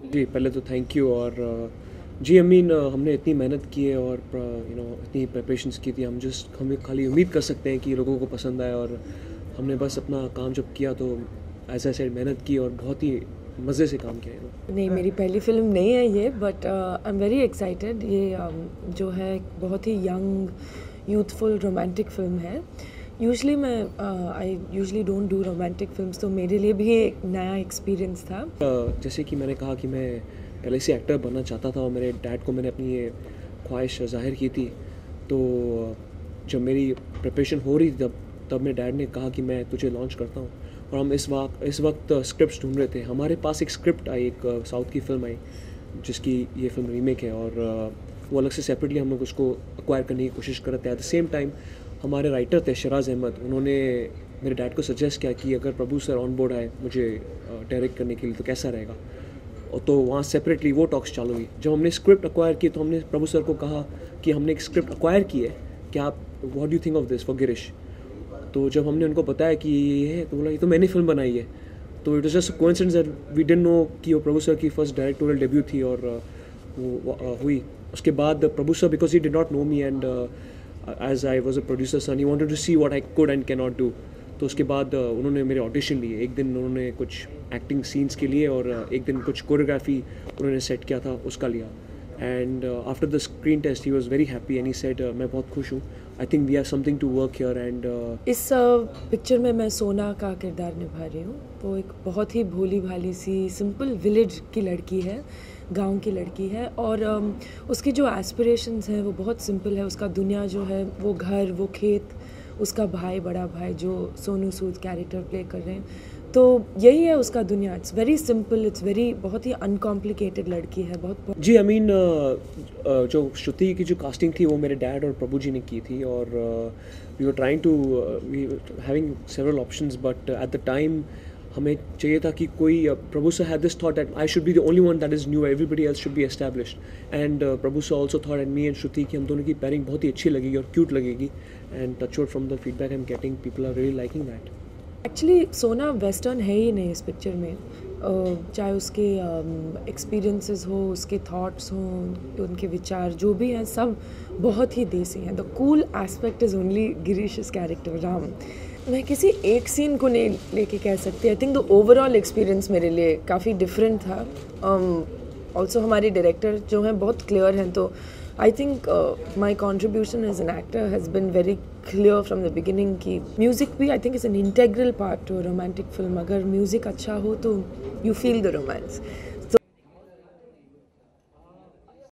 जी पहले तो thank you. और जी अमीन, हमने इतनी मेहनत की है और इतनी प्रिपरेशंस की थी। हमें खाली उम्मीद कर सकते हैं कि लोगों को पसंद आए, और हमने बस अपना काम जब किया तो ऐसा ऐसे मेहनत की और बहुत ही मज़े से काम किया है। नहीं, मेरी पहली फ़िल्म नहीं है ये, but I am very excited. ये जो है बहुत ही यंग यूथफुल रोमांटिक फ़िल्म है। यूजुअली मैं I usually don't do romantic films, तो मेरे लिए भी एक नया एक्सपीरियंस था। जैसे कि मैंने कहा कि मैं पहले से एक्टर बनना चाहता था और मेरे डैड को मैंने अपनी ये ख्वाहिश ज़ाहिर की थी। तो जब मेरी प्रिपरेशन हो रही थी तब मेरे डैड ने कहा कि मैं तुझे लॉन्च करता हूँ। और हम इस वक्त स्क्रिप्ट ढूंढ रहे थे। हमारे पास एक स्क्रिप्ट आई, एक साउथ की फ़िल्म आई जिसकी ये फिल्म रीमेक है, और वो अलग से सेपरेटली हम लोग उसको एक्वायर करने की कोशिश कर रहे थे। एट द सेम टाइम हमारे राइटर थे शराज अहमद, उन्होंने मेरे डैड को सजेस्ट किया कि अगर प्रभु सर ऑन बोर्ड आए मुझे डायरेक्ट करने के लिए तो कैसा रहेगा। और तो वहाँ सेपरेटली वो टॉक्स चालू हुई। जब हमने स्क्रिप्ट एक्वायर की तो हमने प्रभु सर को कहा कि हमने एक स्क्रिप्ट एक्वायर की है, कि आप what do you think of this for Girish. तो जब हमने उनको बताया कि ये है तो बोला ये तो मैंने फिल्म बनाई है। तो it was just coincidence that we didn't know कि वो प्रभु सर की फर्स्ट डायरेक्टोरियल डेब्यू थी। और वो हुई उसके बाद Prabhu sir, because he did not know me and as I was a producer son, he wanted to see what I could and cannot do डू। तो उसके बाद उन्होंने मेरे ऑडिशन लिए। एक दिन उन्होंने कुछ एक्टिंग सीन्स के लिए और एक दिन कुछ कोरियोग्राफी उन्होंने सेट किया था उसका लिया। And after the screen test he was very happy and he said मैं बहुत खुश हूँ, I think we have something to work here. And इस पिक्चर में मैं सोना का किरदार निभा रही हूँ। वो एक बहुत ही भोली भाली सी सिंपल विलेज की लड़की है, गांव की लड़की है, और उसकी जो एस्पिरेशंस हैं वो बहुत सिंपल है। उसका दुनिया जो है वो घर, वो खेत, उसका भाई, बड़ा भाई जो सोनू सूद कैरेक्टर प्ले कर रहे हैं, तो यही है उसका दुनिया। It's very simple, it's very बहुत ही अनकॉम्प्लिकेटेड लड़की है। बहुत जी आई मीन जो श्रुति की जो कास्टिंग थी वो मेरे डैड और प्रभु जी ने की थी। और we were trying to we having several options, but at the time हमें चाहिए था कि कोई Prabhu sir had this thought that I should be the only one that is new, everybody else should be established. And Prabhu sir also thought and me and Shruti कि हम दोनों की pairing बहुत ही अच्छी लगेगी और क्यूट लगेगी। And touchwood from the feedback I am getting, people are really liking that. Actually Sona western है ही नहीं इस पिक्चर में। चाहे उसके एक्सपीरियंसेस हो, उसके थॉट्स हों, उनके विचार जो भी हैं, सब बहुत ही देसी हैं। The cool aspect is only Girish's character Ram. मैं किसी एक सीन को नहीं लेके कह सकती। I think the overall experience मेरे लिए काफ़ी डिफरेंट था। ऑल्सो हमारे डायरेक्टर जो हैं बहुत क्लियर हैं, तो I think my contribution as an actor has been very clear from the beginning कि म्यूज़िक भी I think is an integral part to romantic film. अगर म्यूज़िक अच्छा हो तो यू फील द रोमांस।